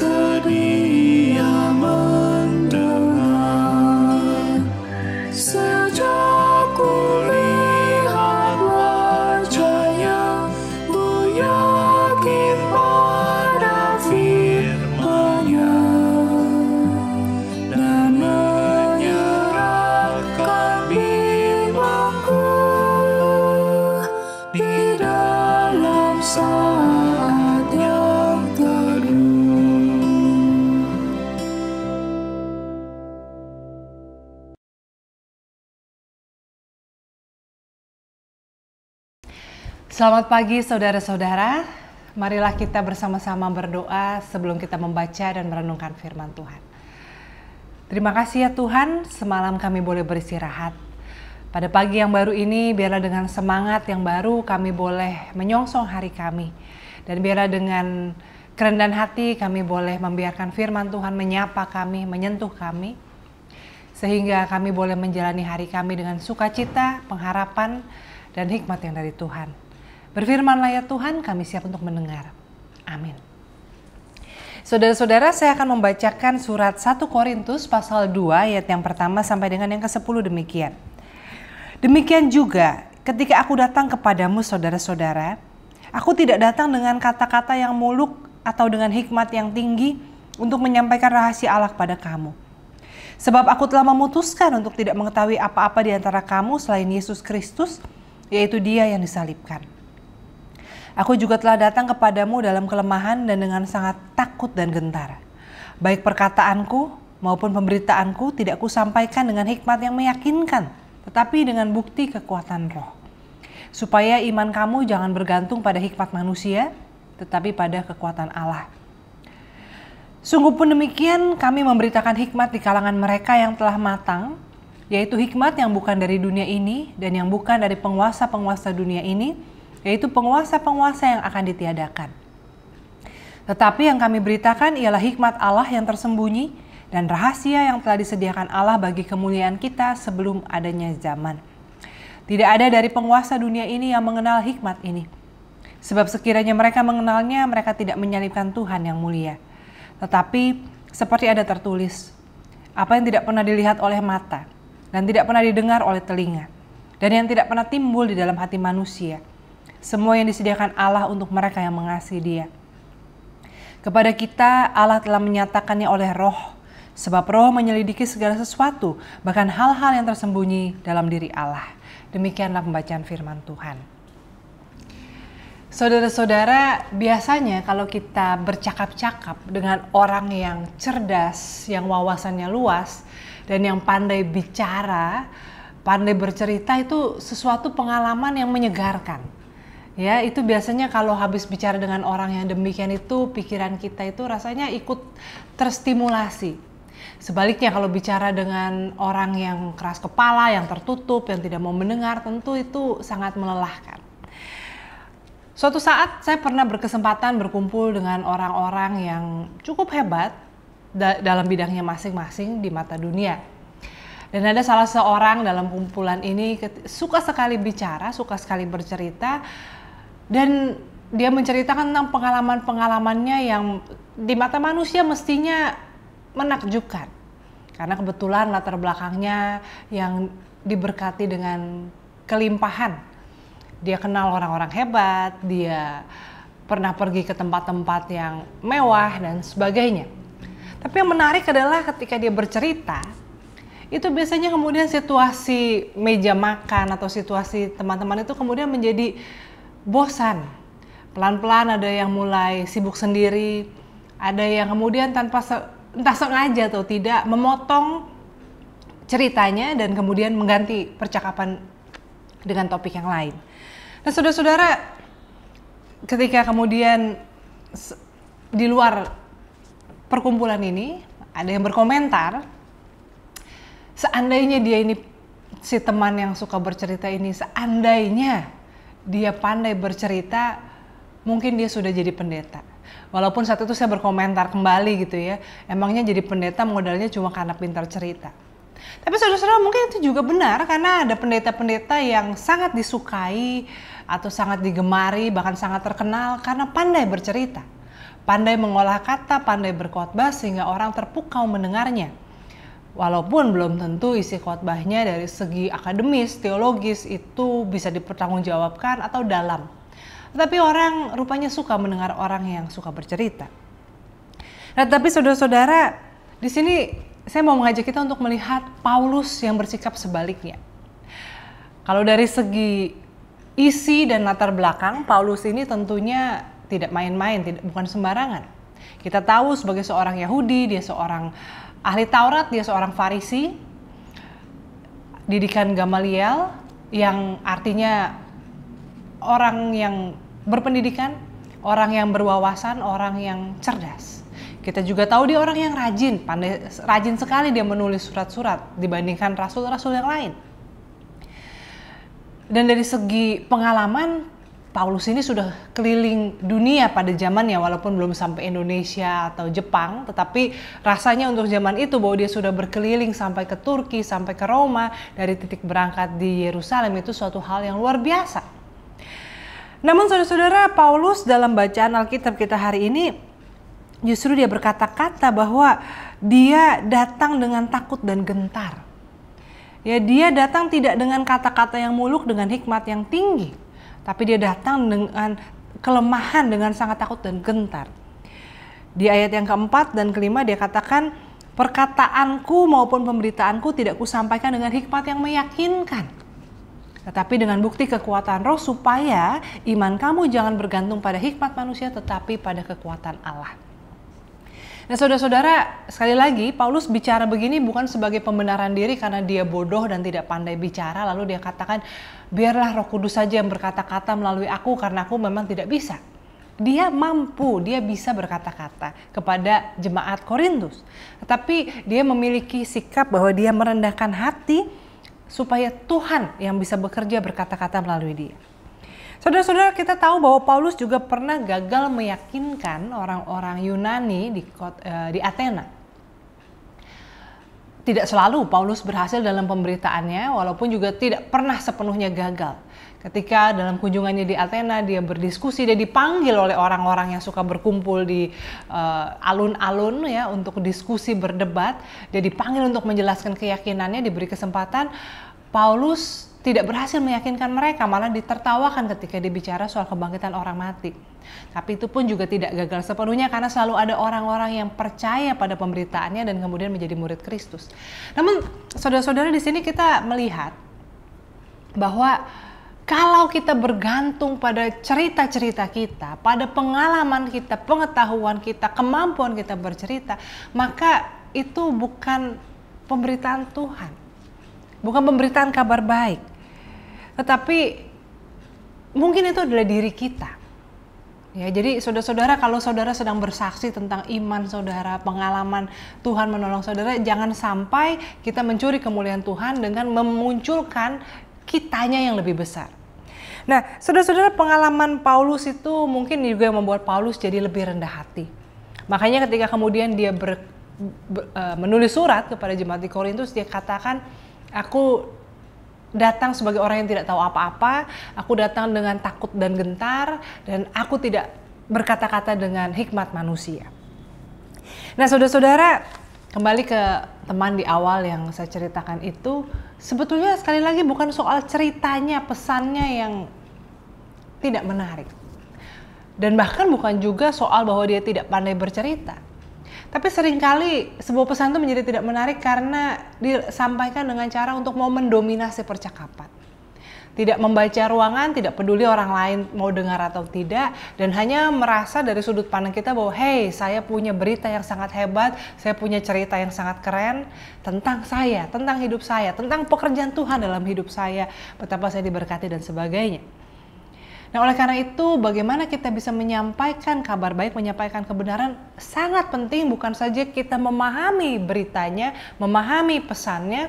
sedia mendengar. Sejak kulihat wajahnya, ku yakin pada firman-Nya dan menyerahkan bimbangku di dalam saat yang teduh. Selamat pagi saudara-saudara, marilah kita bersama-sama berdoa sebelum kita membaca dan merenungkan firman Tuhan. Terima kasih ya Tuhan, semalam kami boleh beristirahat. Pada pagi yang baru ini, biarlah dengan semangat yang baru kami boleh menyongsong hari kami. Dan biarlah dengan kerendahan hati kami boleh membiarkan firman Tuhan menyapa kami, menyentuh kami. Sehingga kami boleh menjalani hari kami dengan sukacita, pengharapan, dan hikmat yang dari Tuhan. Berfirmanlah ya Tuhan, kami siap untuk mendengar. Amin. Saudara-saudara, saya akan membacakan surat 1 Korintus pasal 2 ayat yang pertama sampai dengan yang ke-10 demikian. Demikian juga ketika aku datang kepadamu saudara-saudara, aku tidak datang dengan kata-kata yang muluk atau dengan hikmat yang tinggi untuk menyampaikan rahasia Allah kepada kamu. Sebab aku telah memutuskan untuk tidak mengetahui apa-apa di antara kamu selain Yesus Kristus, yaitu Dia yang disalibkan. Aku juga telah datang kepadamu dalam kelemahan dan dengan sangat takut dan gentar. Baik perkataanku maupun pemberitaanku tidak kusampaikan dengan hikmat yang meyakinkan, tetapi dengan bukti kekuatan roh. Supaya iman kamu jangan bergantung pada hikmat manusia, tetapi pada kekuatan Allah. Sungguh pun demikian, kami memberitakan hikmat di kalangan mereka yang telah matang, yaitu hikmat yang bukan dari dunia ini dan yang bukan dari penguasa-penguasa dunia ini, yaitu penguasa-penguasa yang akan ditiadakan. Tetapi yang kami beritakan ialah hikmat Allah yang tersembunyi dan rahasia yang telah disediakan Allah bagi kemuliaan kita sebelum adanya zaman. Tidak ada dari penguasa dunia ini yang mengenal hikmat ini. Sebab sekiranya mereka mengenalnya, mereka tidak menyalibkan Tuhan yang mulia. Tetapi seperti ada tertulis, apa yang tidak pernah dilihat oleh mata dan tidak pernah didengar oleh telinga dan yang tidak pernah timbul di dalam hati manusia, semua yang disediakan Allah untuk mereka yang mengasihi Dia. Kepada kita Allah telah menyatakannya oleh Roh, sebab Roh menyelidiki segala sesuatu, bahkan hal-hal yang tersembunyi dalam diri Allah. Demikianlah pembacaan firman Tuhan. Saudara-saudara, biasanya kalau kita bercakap-cakap dengan orang yang cerdas, yang wawasannya luas, dan yang pandai bicara, pandai bercerita, itu sesuatu pengalaman yang menyegarkan. Ya, itu biasanya kalau habis bicara dengan orang yang demikian itu, pikiran kita itu rasanya ikut terstimulasi. Sebaliknya kalau bicara dengan orang yang keras kepala, yang tertutup, yang tidak mau mendengar, tentu itu sangat melelahkan. Suatu saat saya pernah berkesempatan berkumpul dengan orang-orang yang cukup hebat dalam bidangnya masing-masing di mata dunia. Dan ada salah seorang dalam kumpulan ini suka sekali bicara, suka sekali bercerita, dan dia menceritakan tentang pengalaman-pengalamannya yang di mata manusia mestinya menakjubkan. Karena kebetulan latar belakangnya yang diberkati dengan kelimpahan. Dia kenal orang-orang hebat, dia pernah pergi ke tempat-tempat yang mewah dan sebagainya. Tapi yang menarik adalah ketika dia bercerita, itu biasanya kemudian situasi meja makan atau situasi teman-teman itu kemudian menjadi bosan. Pelan-pelan ada yang mulai sibuk sendiri, ada yang kemudian tanpa entah sengaja atau tidak memotong ceritanya dan kemudian mengganti percakapan dengan topik yang lain. Nah, saudara-saudara, ketika kemudian di luar perkumpulan ini ada yang berkomentar, seandainya dia ini, si teman yang suka bercerita ini, seandainya dia pandai bercerita, mungkin dia sudah jadi pendeta. Walaupun saat itu saya berkomentar kembali gitu ya, emangnya jadi pendeta modalnya cuma karena pintar cerita. Tapi saudara-saudara, mungkin itu juga benar, karena ada pendeta-pendeta yang sangat disukai atau sangat digemari, bahkan sangat terkenal karena pandai bercerita. pandai mengolah kata, pandai berkhotbah sehingga orang terpukau mendengarnya. Walaupun belum tentu isi khotbahnya dari segi akademis, teologis itu bisa dipertanggungjawabkan atau dalam. Tetapi orang rupanya suka mendengar orang yang suka bercerita. Nah, tapi saudara-saudara, di sini saya mau mengajak kita untuk melihat Paulus yang bersikap sebaliknya. Kalau dari segi isi dan latar belakang, Paulus ini tentunya tidak main-main, bukan sembarangan. Kita tahu sebagai seorang Yahudi, dia seorang ahli Taurat, dia seorang Farisi, didikan Gamaliel yang artinya orang yang berpendidikan, orang yang berwawasan, orang yang cerdas. Kita juga tahu dia orang yang rajin sekali dia menulis surat-surat dibandingkan rasul-rasul yang lain. Dan dari segi pengalaman, Paulus ini sudah keliling dunia pada zamannya, walaupun belum sampai Indonesia atau Jepang, tetapi rasanya untuk zaman itu bahwa dia sudah berkeliling sampai ke Turki, sampai ke Roma, dari titik berangkat di Yerusalem itu suatu hal yang luar biasa. Namun saudara-saudara, Paulus dalam bacaan Alkitab kita hari ini justru dia berkata-kata bahwa dia datang dengan takut dan gentar. Ya, dia datang tidak dengan kata-kata yang muluk, dengan hikmat yang tinggi, tapi dia datang dengan kelemahan, dengan sangat takut dan gentar. Di ayat yang keempat dan kelima dia katakan, perkataanku maupun pemberitaanku tidak kusampaikan dengan hikmat yang meyakinkan, tetapi dengan bukti kekuatan roh, supaya iman kamu jangan bergantung pada hikmat manusia, tetapi pada kekuatan Allah. Nah, saudara-saudara, sekali lagi Paulus bicara begini bukan sebagai pembenaran diri karena dia bodoh dan tidak pandai bicara, lalu dia katakan biarlah Roh Kudus saja yang berkata-kata melalui aku karena aku memang tidak bisa. Dia mampu, dia bisa berkata-kata kepada jemaat Korintus. Tetapi dia memiliki sikap bahwa dia merendahkan hati supaya Tuhan yang bisa bekerja berkata-kata melalui dia. Saudara-saudara, kita tahu bahwa Paulus juga pernah gagal meyakinkan orang-orang Yunani di Athena. Tidak selalu Paulus berhasil dalam pemberitaannya, walaupun juga tidak pernah sepenuhnya gagal. Ketika dalam kunjungannya di Athena, dia berdiskusi, dia dipanggil oleh orang-orang yang suka berkumpul di alun-alun ya untuk diskusi berdebat. Dia dipanggil untuk menjelaskan keyakinannya, diberi kesempatan. Paulus tidak berhasil meyakinkan mereka, malah ditertawakan ketika dibicara soal kebangkitan orang mati. Tapi itu pun juga tidak gagal sepenuhnya karena selalu ada orang-orang yang percaya pada pemberitaannya dan kemudian menjadi murid Kristus. Namun saudara-saudara, di sini kita melihat bahwa kalau kita bergantung pada cerita-cerita kita, pada pengalaman kita, pengetahuan kita, kemampuan kita bercerita, maka itu bukan pemberitaan Tuhan. Bukan pemberitaan kabar baik. Tetapi mungkin itu adalah diri kita. Ya, jadi saudara-saudara, kalau saudara sedang bersaksi tentang iman saudara, pengalaman Tuhan menolong saudara, jangan sampai kita mencuri kemuliaan Tuhan dengan memunculkan kitanya yang lebih besar. Nah, saudara-saudara, pengalaman Paulus itu mungkin juga membuat Paulus jadi lebih rendah hati. Makanya ketika kemudian dia menulis surat kepada jemaat di Korintus, dia katakan, aku datang sebagai orang yang tidak tahu apa-apa, aku datang dengan takut dan gentar, dan aku tidak berkata-kata dengan hikmat manusia. Nah, saudara-saudara, kembali ke teman di awal yang saya ceritakan itu, sebetulnya sekali lagi bukan soal ceritanya, pesannya yang tidak menarik. Dan bahkan bukan juga soal bahwa dia tidak pandai bercerita. Tapi seringkali sebuah pesan itu menjadi tidak menarik karena disampaikan dengan cara untuk mau mendominasi percakapan. Tidak membaca ruangan, tidak peduli orang lain mau dengar atau tidak, dan hanya merasa dari sudut pandang kita bahwa hey, saya punya berita yang sangat hebat, saya punya cerita yang sangat keren tentang saya, tentang hidup saya, tentang pekerjaan Tuhan dalam hidup saya, betapa saya diberkati dan sebagainya. Nah, oleh karena itu bagaimana kita bisa menyampaikan kabar baik, menyampaikan kebenaran sangat penting. Bukan saja kita memahami beritanya, memahami pesannya,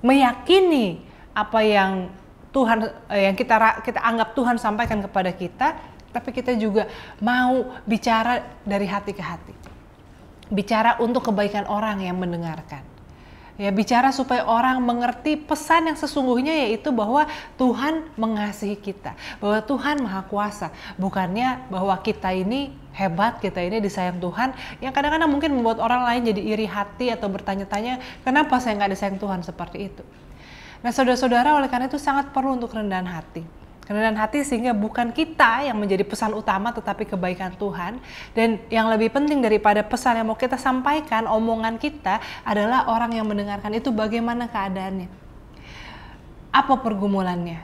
meyakini apa yang Tuhan yang kita anggap Tuhan sampaikan kepada kita, tapi kita juga mau bicara dari hati ke hati. Bicara untuk kebaikan orang yang mendengarkan. Ya, bicara supaya orang mengerti pesan yang sesungguhnya, yaitu bahwa Tuhan mengasihi kita, bahwa Tuhan Maha Kuasa, bukannya bahwa kita ini hebat, kita ini disayang Tuhan, yang kadang-kadang mungkin membuat orang lain jadi iri hati atau bertanya-tanya, kenapa saya nggak disayang Tuhan seperti itu. Nah, saudara-saudara, oleh karena itu sangat perlu untuk kerendahan hati. Kerendahan hati sehingga bukan kita yang menjadi pesan utama, tetapi kebaikan Tuhan. Dan yang lebih penting daripada pesan yang mau kita sampaikan, omongan kita adalah orang yang mendengarkan itu bagaimana keadaannya, apa pergumulannya,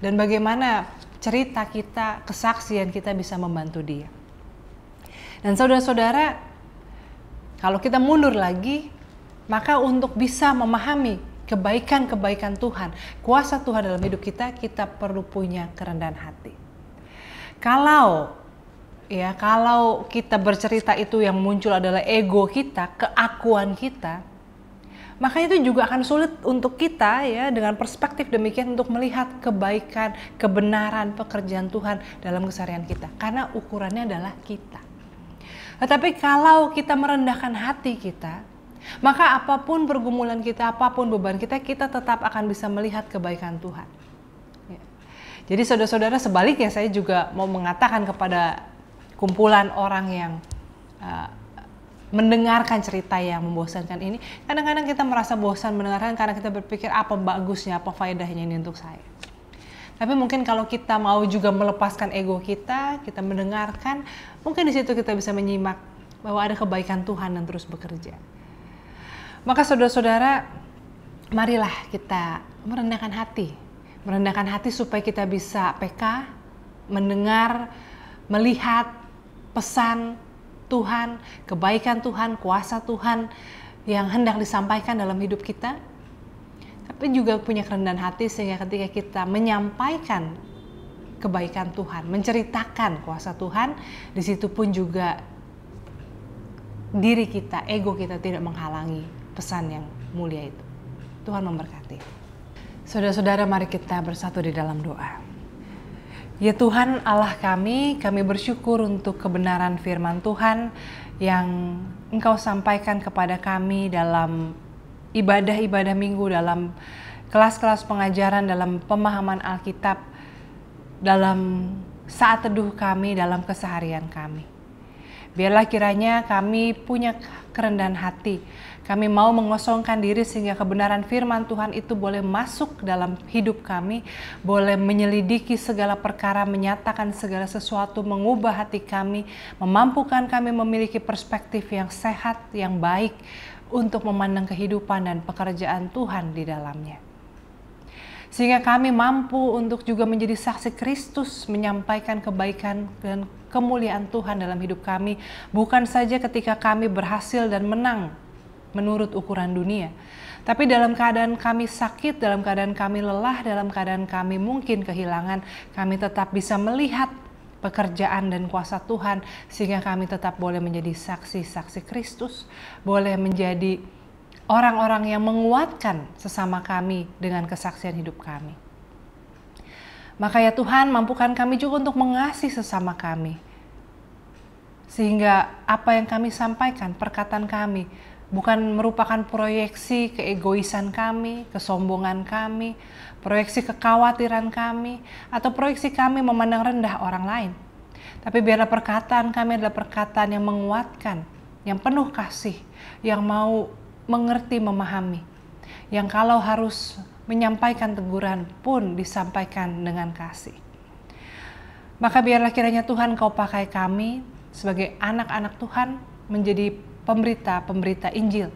dan bagaimana cerita kita, kesaksian kita bisa membantu dia. Dan saudara-saudara, kalau kita mundur lagi, maka untuk bisa memahami kebaikan-kebaikan Tuhan, kuasa Tuhan dalam hidup kita, kita perlu punya kerendahan hati. Kalau kita bercerita itu yang muncul adalah ego kita, keakuan kita, maka itu juga akan sulit untuk kita ya dengan perspektif demikian untuk melihat kebaikan, kebenaran, pekerjaan Tuhan dalam keseharian kita, karena ukurannya adalah kita. Tetapi kalau kita merendahkan hati kita, maka apapun pergumulan kita, apapun beban kita, kita tetap akan bisa melihat kebaikan Tuhan. Ya. Jadi saudara-saudara, sebaliknya saya juga mau mengatakan kepada kumpulan orang yang mendengarkan cerita yang membosankan ini, kadang-kadang kita merasa bosan mendengarkan karena kita berpikir apa bagusnya, apa faedahnya ini untuk saya. Tapi mungkin kalau kita mau juga melepaskan ego kita, kita mendengarkan, mungkin di situ kita bisa menyimak bahwa ada kebaikan Tuhan yang terus bekerja. Maka saudara-saudara, marilah kita merendahkan hati supaya kita bisa peka, mendengar, melihat pesan Tuhan, kebaikan Tuhan, kuasa Tuhan yang hendak disampaikan dalam hidup kita. Tapi juga punya kerendahan hati sehingga ketika kita menyampaikan kebaikan Tuhan, menceritakan kuasa Tuhan, di situ pun juga diri kita, ego kita tidak menghalangi pesan yang mulia itu. Tuhan memberkati. Saudara-saudara, mari kita bersatu di dalam doa. Ya Tuhan Allah kami bersyukur untuk kebenaran firman Tuhan yang Engkau sampaikan kepada kami dalam ibadah-ibadah minggu, dalam kelas-kelas pengajaran, dalam pemahaman Alkitab, dalam saat teduh kami, dalam keseharian kami. Biarlah kiranya kami punya kerendahan hati. Kami mau mengosongkan diri sehingga kebenaran firman Tuhan itu boleh masuk dalam hidup kami, boleh menyelidiki segala perkara, menyatakan segala sesuatu, mengubah hati kami, memampukan kami memiliki perspektif yang sehat, yang baik untuk memandang kehidupan dan pekerjaan Tuhan di dalamnya. Sehingga kami mampu untuk juga menjadi saksi Kristus, menyampaikan kebaikan dan kemuliaan Tuhan dalam hidup kami, bukan saja ketika kami berhasil dan menang menurut ukuran dunia, tapi dalam keadaan kami sakit, dalam keadaan kami lelah, dalam keadaan kami mungkin kehilangan, kami tetap bisa melihat pekerjaan dan kuasa Tuhan, sehingga kami tetap boleh menjadi saksi-saksi Kristus, boleh menjadi orang-orang yang menguatkan sesama kami dengan kesaksian hidup kami. Maka ya Tuhan, mampukan kami juga untuk mengasihi sesama kami, sehingga apa yang kami sampaikan, perkataan kami, bukan merupakan proyeksi keegoisan kami, kesombongan kami, proyeksi kekhawatiran kami, atau proyeksi kami memandang rendah orang lain. Tapi biarlah perkataan kami adalah perkataan yang menguatkan, yang penuh kasih, yang mau mengerti, memahami, yang kalau harus menyampaikan teguran pun disampaikan dengan kasih. Maka biarlah kiranya Tuhan Kau pakai kami sebagai anak-anak Tuhan menjadi pemberita Injil.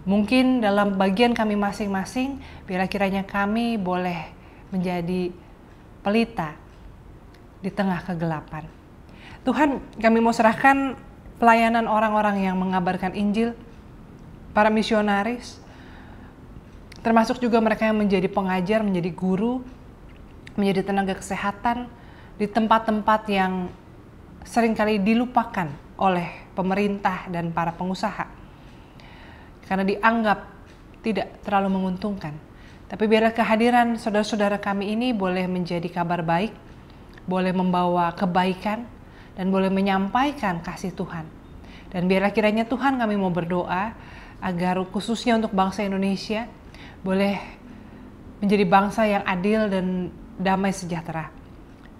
Mungkin dalam bagian kami masing-masing, biarlah kiranya kami boleh menjadi pelita di tengah kegelapan. Tuhan, kami mau serahkan pelayanan orang-orang yang mengabarkan Injil, para misionaris, termasuk juga mereka yang menjadi pengajar, menjadi guru, menjadi tenaga kesehatan di tempat-tempat yang seringkali dilupakan oleh pemerintah dan para pengusaha karena dianggap tidak terlalu menguntungkan. Tapi biarlah kehadiran saudara-saudara kami ini boleh menjadi kabar baik, boleh membawa kebaikan, dan boleh menyampaikan kasih Tuhan. Dan biarlah kiranya Tuhan, kami mau berdoa, agar khususnya untuk bangsa Indonesia boleh menjadi bangsa yang adil dan damai sejahtera.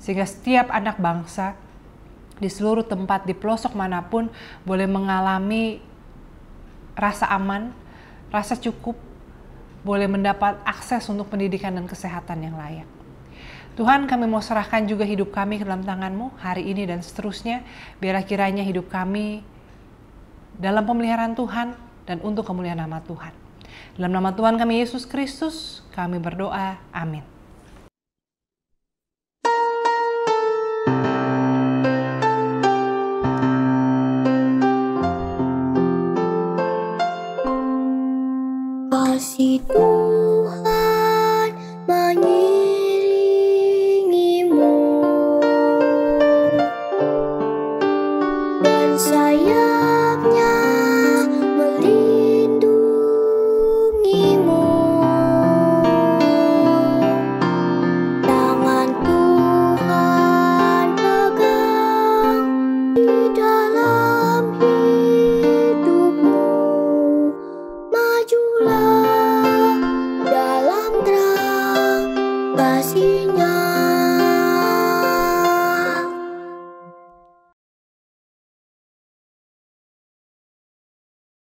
Sehingga setiap anak bangsa di seluruh tempat, di pelosok manapun boleh mengalami rasa aman, rasa cukup, boleh mendapat akses untuk pendidikan dan kesehatan yang layak. Tuhan, kami mau serahkan juga hidup kami ke dalam tangan-Mu hari ini dan seterusnya. Biarlah kiranya hidup kami dalam pemeliharaan Tuhan dan untuk kemuliaan nama Tuhan. Dalam nama Tuhan kami Yesus Kristus, kami berdoa. Amin. Kasih Tuhan